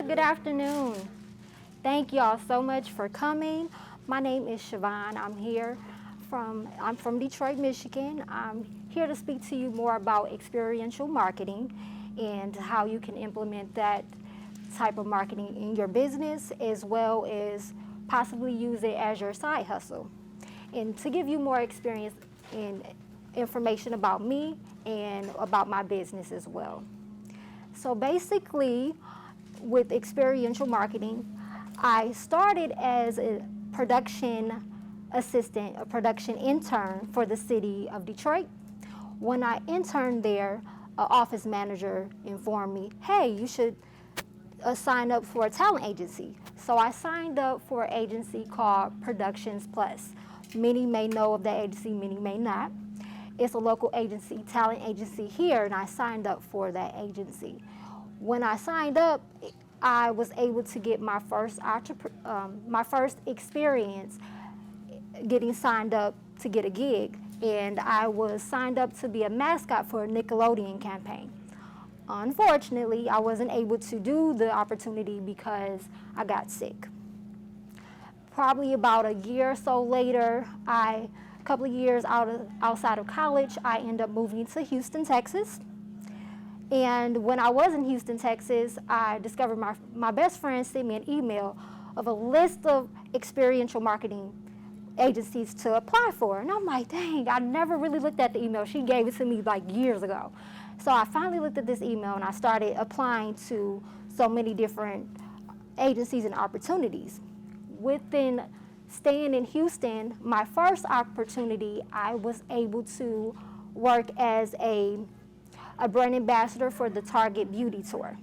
Good afternoon. Thank y'all so much for coming. My name is Shavonne. I'm from Detroit, Michigan. I'm here to speak to you more about experiential marketing and how you can implement that type of marketing in your business, as well as possibly use it as your side hustle. And to give you more experience and information about me and about my business as well. So basically, with experiential marketing, I started as a production assistant, a production intern for the city of Detroit. When I interned there, an office manager informed me, hey, you should sign up for a talent agency. So I signed up for an agency called Productions Plus. Many may know of that agency, many may not. It's a local agency, talent agency here, and I signed up for that agency. When I signed up, I was able to get my first experience getting signed up to get a gig, and I was signed up to be a mascot for a Nickelodeon campaign. Unfortunately, I wasn't able to do the opportunity because I got sick. Probably about a year or so later, a couple of years outside of college, I ended up moving to Houston, Texas. And when I was in Houston, Texas, I discovered my best friend sent me an email of a list of experiential marketing agencies to apply for. And I'm like, dang, I never really looked at the email. She gave it to me like years ago. So I finally looked at this email and I started applying to so many different agencies and opportunities. Within staying in Houston, my first opportunity, I was able to work as a brand ambassador for the Target Beauty Tour.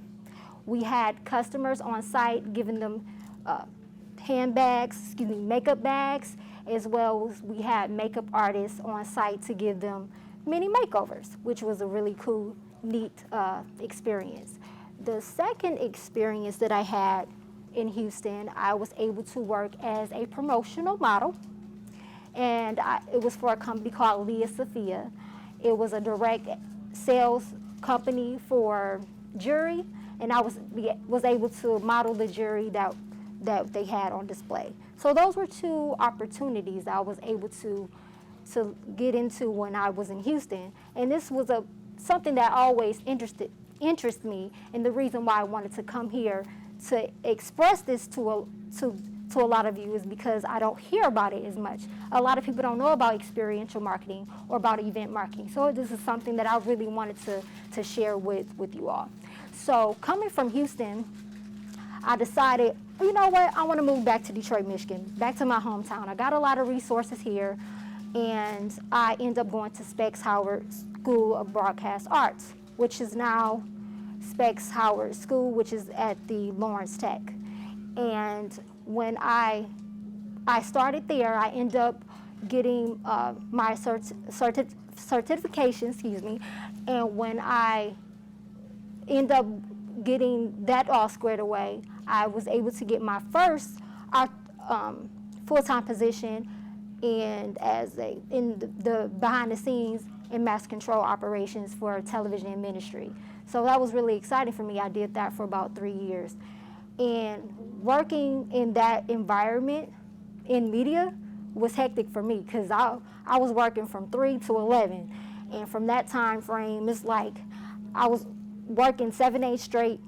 We had customers on site giving them makeup bags, as well as we had makeup artists on site to give them mini makeovers, which was a really cool, neat experience. The second experience that I had in Houston, I was able to work as a promotional model, and it was for a company called Leah Sophia. It was a direct sales company for jewelry, and I was able to model the jewelry that they had on display. So those were two opportunities I was able to get into when I was in Houston, and this was something that always interested me, and the reason why I wanted to come here to express this to a lot of you is because I don't hear about it as much. A lot of people don't know about experiential marketing or about event marketing. So this is something that I really wanted to share with you all. So coming from Houston, I decided, you know what, I want to move back to Detroit, Michigan, back to my hometown. I got a lot of resources here, and I ended up going to Specs Howard School of Broadcast Arts, which is now Specs Howard School, which is at the Lawrence Tech. And when I started there, I ended up getting my certification, and when I ended up getting that all squared away, I was able to get my first full-time position in the behind the scenes in mass control operations for television and ministry. So that was really exciting for me. I did that for about 3 years. And working in that environment in media was hectic for me because I was working from 3 to 11. And from that time frame, it's like I was working 7 days straight,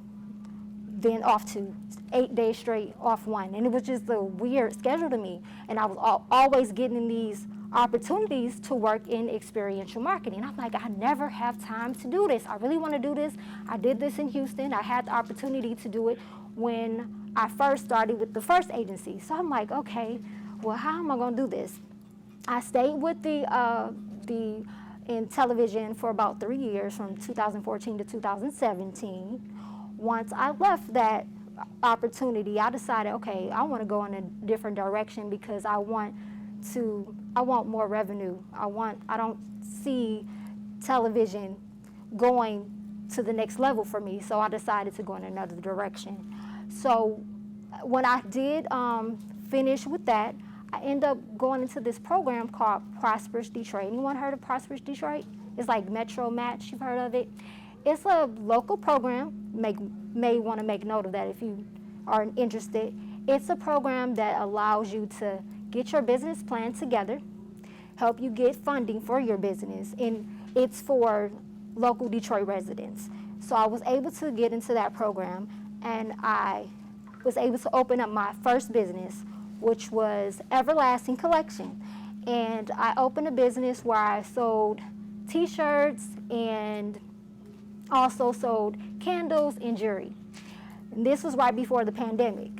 then off 2, 8 days straight, off 1. And it was just a weird schedule to me. And I was always getting these opportunities to work in experiential marketing. I'm like, I never have time to do this. I really want to do this. I did this in Houston. I had the opportunity to do it when I first started with the first agency. So I'm like, okay, well, how am I going to do this? I stayed with in television for about 3 years, from 2014 to 2017. Once I left that opportunity, I decided, okay, I want to go in a different direction because I want more revenue. I don't see television going to the next level for me, so I decided to go in another direction. So when I did finish with that, I ended up going into this program called Prosperous Detroit. Anyone heard of Prosperous Detroit? It's like Metro Match, you've heard of it? It's a local program. May want to make note of that if you are interested. It's a program that allows you to get your business plan together, help you get funding for your business, and it's for local Detroit residents. So I was able to get into that program, and I was able to open up my first business, which was Everlasting Collection. And I opened a business where I sold t-shirts and also sold candles and jewelry. And this was right before the pandemic.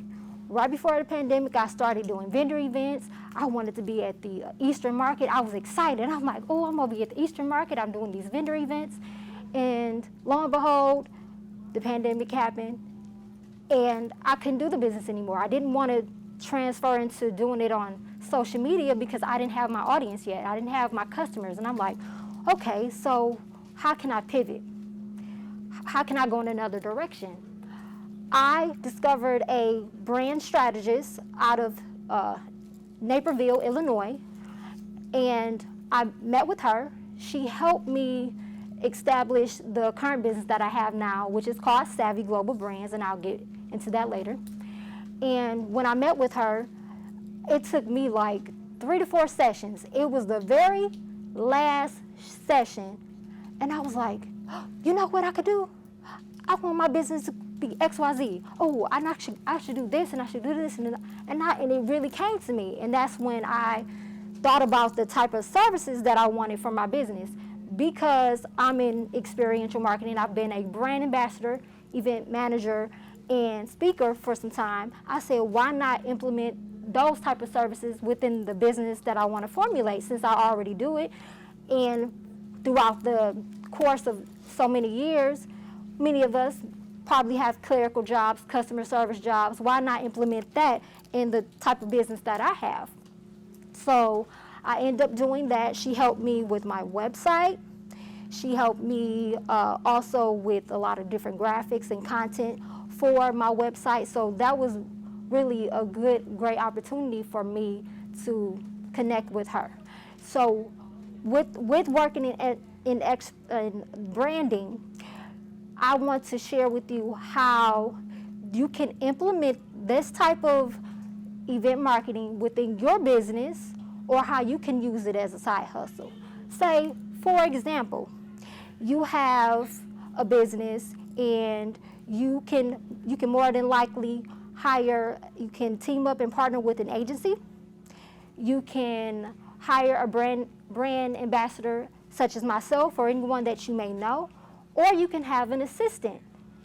Right before the pandemic, I started doing vendor events. I wanted to be at the Eastern Market. I was excited. I'm like, oh, I'm going to be at the Eastern Market. I'm doing these vendor events. And lo and behold, the pandemic happened, and I couldn't do the business anymore. I didn't want to transfer into doing it on social media because I didn't have my audience yet. I didn't have my customers. And I'm like, okay, so how can I pivot? How can I go in another direction? I discovered a brand strategist out of Naperville, Illinois, and I met with her. She helped me establish the current business that I have now, which is called Savvy Global Brands, and I'll get into that later. And when I met with her, it took me like 3 to 4 sessions. It was the very last session, and I was like, you know what I could do? I want my business to be XYZ. Oh, I should do this, and I should do this, and it really came to me. And that's when I thought about the type of services that I wanted for my business. Because I'm in experiential marketing, I've been a brand ambassador, event manager, and speaker for some time. I said, why not implement those type of services within the business that I want to formulate, since I already do it? And throughout the course of so many years, many of us probably have clerical jobs, customer service jobs. Why not implement that in the type of business that I have? So I ended up doing that. She helped me with my website. She helped me also with a lot of different graphics and content for my website. So that was really a great opportunity for me to connect with her. So with working in branding, I want to share with you how you can implement this type of event marketing within your business, or how you can use it as a side hustle. Say, for example, you have a business and you can more than likely you can team up and partner with an agency. You can hire a brand ambassador such as myself or anyone that you may know, or you can have an assistant,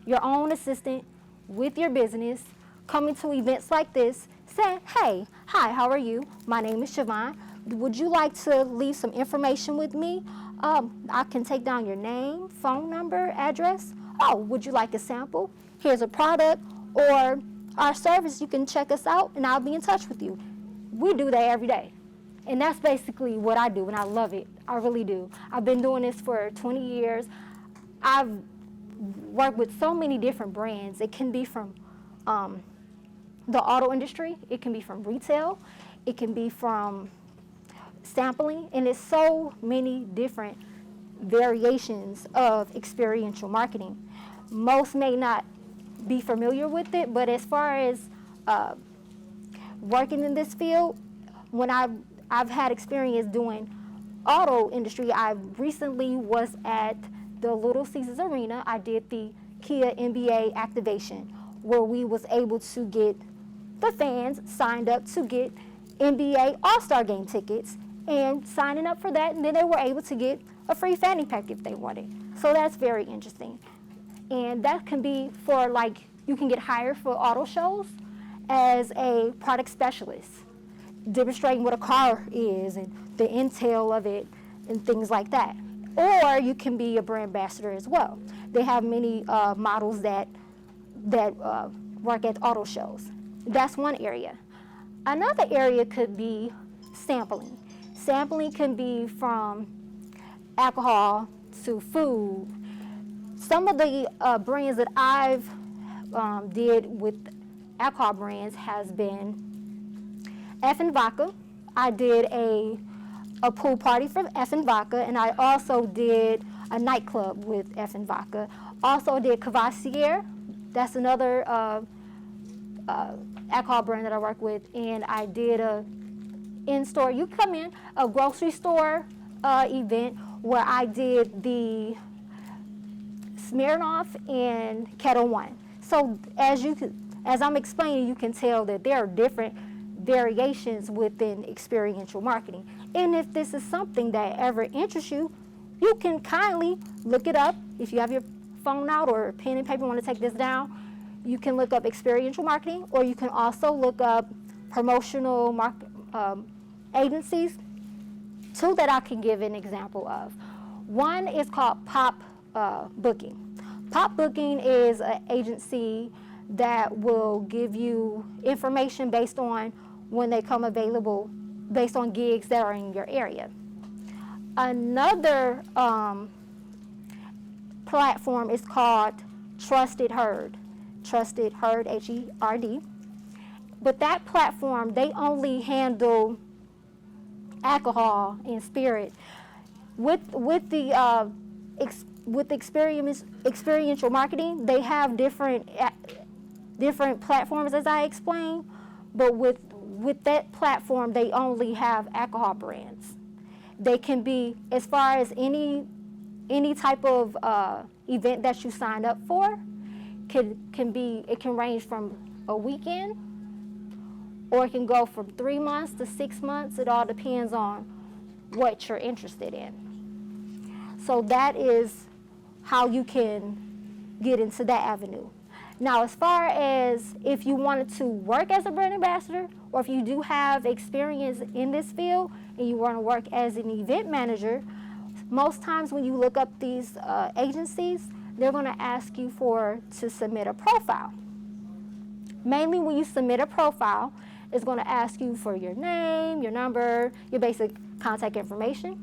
your own assistant with your business, coming to events like this, saying, hey, hi, how are you? My name is Shavonne. Would you like to leave some information with me? I can take down your name, phone number, address. Oh, would you like a sample? Here's a product or our service. You can check us out and I'll be in touch with you. We do that every day. And that's basically what I do, and I love it. I really do. I've been doing this for 20 years. I've worked with so many different brands. It can be from the auto industry, it can be from retail, it can be from sampling, and it's so many different variations of experiential marketing. Most may not be familiar with it, but as far as working in this field, when I've had experience doing auto industry, I recently was at the Little Caesars Arena. I did the Kia NBA activation, where we was able to get the fans signed up to get NBA All-Star Game tickets, and signing up for that, and then they were able to get a free fanny pack if they wanted. So that's very interesting. And that can be for, like, you can get hired for auto shows as a product specialist, demonstrating what a car is and the intel of it and things like that. Or you can be a brand ambassador as well. They have many models that work at auto shows. That's one area. Another area could be sampling. Sampling can be from alcohol to food. Some of the brands that I've did with alcohol brands has been F&V Vodka. I did a pool party for F&V Vodka, and I also did a nightclub with F and Vodka. Also did Cavassier. That's another alcohol brand that I work with. And I did a in-store, you come in, a grocery store event where I did the Smirnoff and Kettle One. So as I'm explaining, you can tell that there are different variations within experiential marketing. And if this is something that ever interests you, you can kindly look it up. If you have your phone out or pen and paper, want to take this down, you can look up experiential marketing, or you can also look up promotional agencies. Two that I can give an example of. One is called Pop Booking. Pop Booking is an agency that will give you information based on when they come available, based on gigs that are in your area. Another platform is called Trusted Herd. Trusted Herd, H-E-R-D. But that platform, they only handle alcohol and spirit. With the experiential marketing, they have different platforms, as I explained, but with that platform, they only have alcohol brands. They can be, as far as any type of event that you sign up for, it can range from a weekend, or it can go from 3 months to 6 months. It all depends on what you're interested in. So that is how you can get into that avenue. Now, as far as if you wanted to work as a brand ambassador, or if you do have experience in this field and you want to work as an event manager, most times when you look up these agencies, they're going to ask you to submit a profile. Mainly when you submit a profile, it's going to ask you for your name, your number, your basic contact information.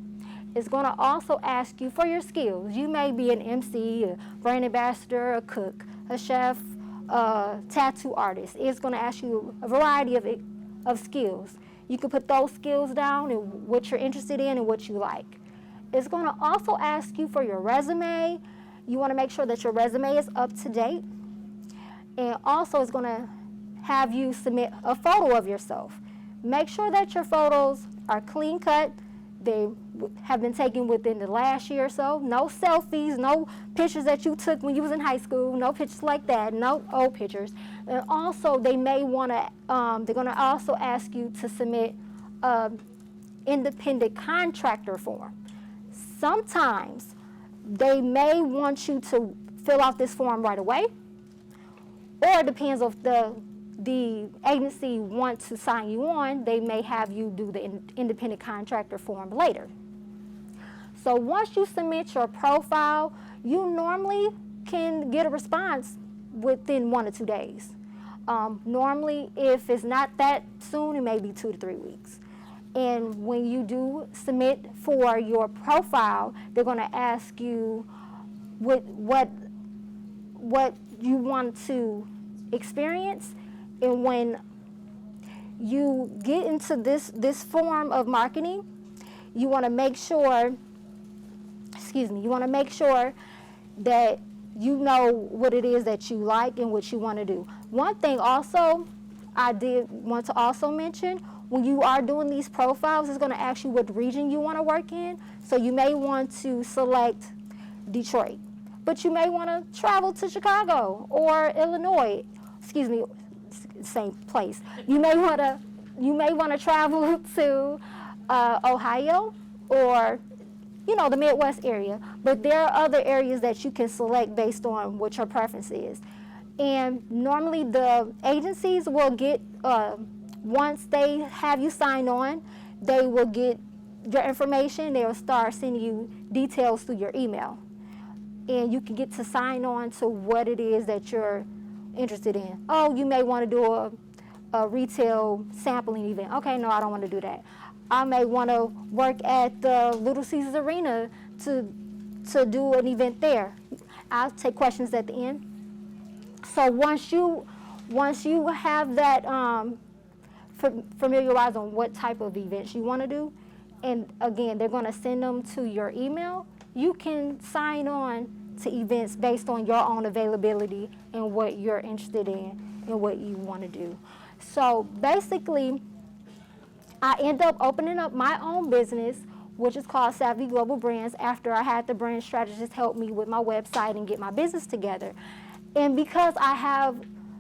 It's going to also ask you for your skills. You may be an MC, a brand ambassador, a cook, a chef, a tattoo artist. It's going to ask you a variety of skills. You can put those skills down and what you're interested in and what you like. It's going to also ask you for your resume. You want to make sure that your resume is up to date. And also it's going to have you submit a photo of yourself. Make sure that your photos are clean cut. They have been taken within the last year or so. No selfies, no pictures that you took when you was in high school, no pictures like that, no old pictures. And also they may want to, they're going to also ask you to submit independent contractor form. Sometimes they may want you to fill out this form right away, or it depends if the agency wants to sign you on, they may have you do the independent contractor form later. So once you submit your profile, you normally can get a response within 1 or 2 days. Normally, if it's not that soon, it may be 2 to 3 weeks. And when you do submit for your profile, they're going to ask you what you want to experience. And when you get into this form of marketing, you want to make sure, that you know what it is that you like and what you want to do. One thing also I did want to also mention, when you are doing these profiles, it's going to ask you what region you want to work in. So you may want to select Detroit, but you may want to travel to Chicago or Illinois, same place. You may want to travel to Ohio or the Midwest area, but there are other areas that you can select based on what your preference is. And normally the agencies will get, once they have you sign on, they will get your information. They'll start sending you details through your email, and you can get to sign on to what it is that you're interested in. Oh, you may want to do a retail sampling event. Okay, no, I don't want to do that. I may want to work at the Little Caesars Arena to do an event there. I'll take questions at the end. So once you have that familiarized on what type of events you want to do, and again, they're going to send them to your email, you can sign on to events based on your own availability and what you're interested in and what you want to do. So basically, I end up opening up my own business, which is called Savvy Global Brands, after I had the brand strategist help me with my website and get my business together. And because I have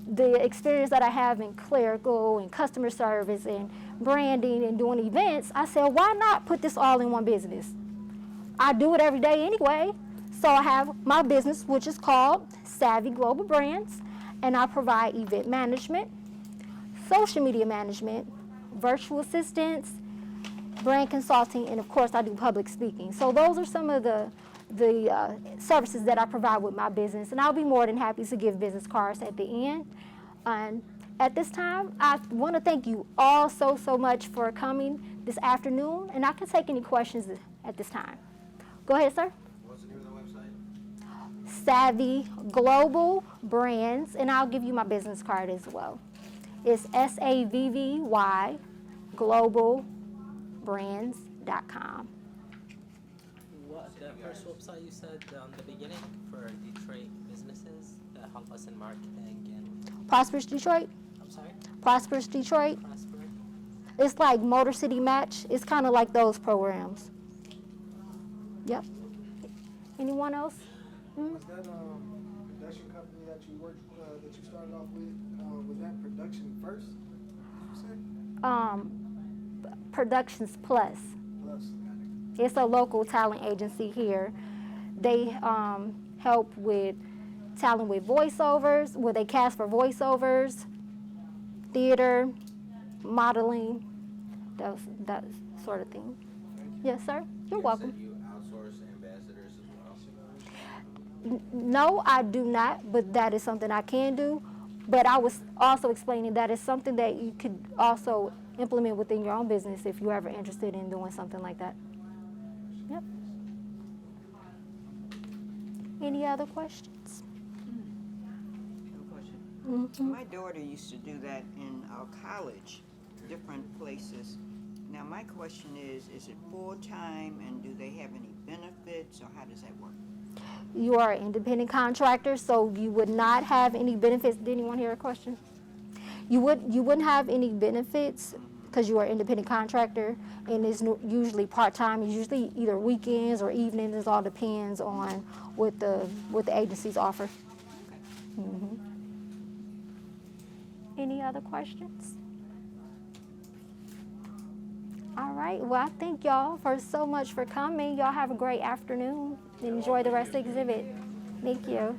the experience that I have in clerical and customer service and branding and doing events, I said, why not put this all in one business? I do it every day anyway. So I have my business, which is called Savvy Global Brands, and I provide event management, social media management, virtual assistants, brand consulting, and of course I do public speaking. So those are some of the services that I provide with my business, and I'll be more than happy to give business cards at the end. And at this time, I want to thank you all so much for coming this afternoon, and I can take any questions at this time. Go ahead, sir. What's the name of the website? Savvy Global Brands, and I'll give you my business card as well. It's SAVVY globalbrands.com. What the first website you said on the beginning for Detroit businesses that help us in marketing and Prosperous Detroit? I'm sorry? Prosperous Detroit? Prosper? It's like Motor City Match. It's kind of like those programs. Yep. Anyone else? Was that production company that you worked that you started off with? Was that production first? You said? Productions Plus. Plus. It's a local talent agency here. They help with talent with voiceovers, where they cast for voiceovers, theater, modeling, that sort of thing. Yes, sir. You're welcome. You outsource ambassadors as well? No, I do not, but that is something I can do. But I was also explaining that it's something that you could also implement within your own business if you're ever interested in doing something like that. Yep. Any other questions? No question. Mm-hmm. My daughter used to do that in college, different places. Now my question is it full-time and do they have any benefits or how does that work? You are an independent contractor, so you would not have any benefits. Did anyone hear a question? You wouldn't have any benefits because you are an independent contractor, and it's usually part-time. It's usually either weekends or evenings. It all depends on what the agencies offer. Mm-hmm. Any other questions? All right. Well, I thank y'all for so much for coming. Y'all have a great afternoon and enjoy the rest of the exhibit. Thank you.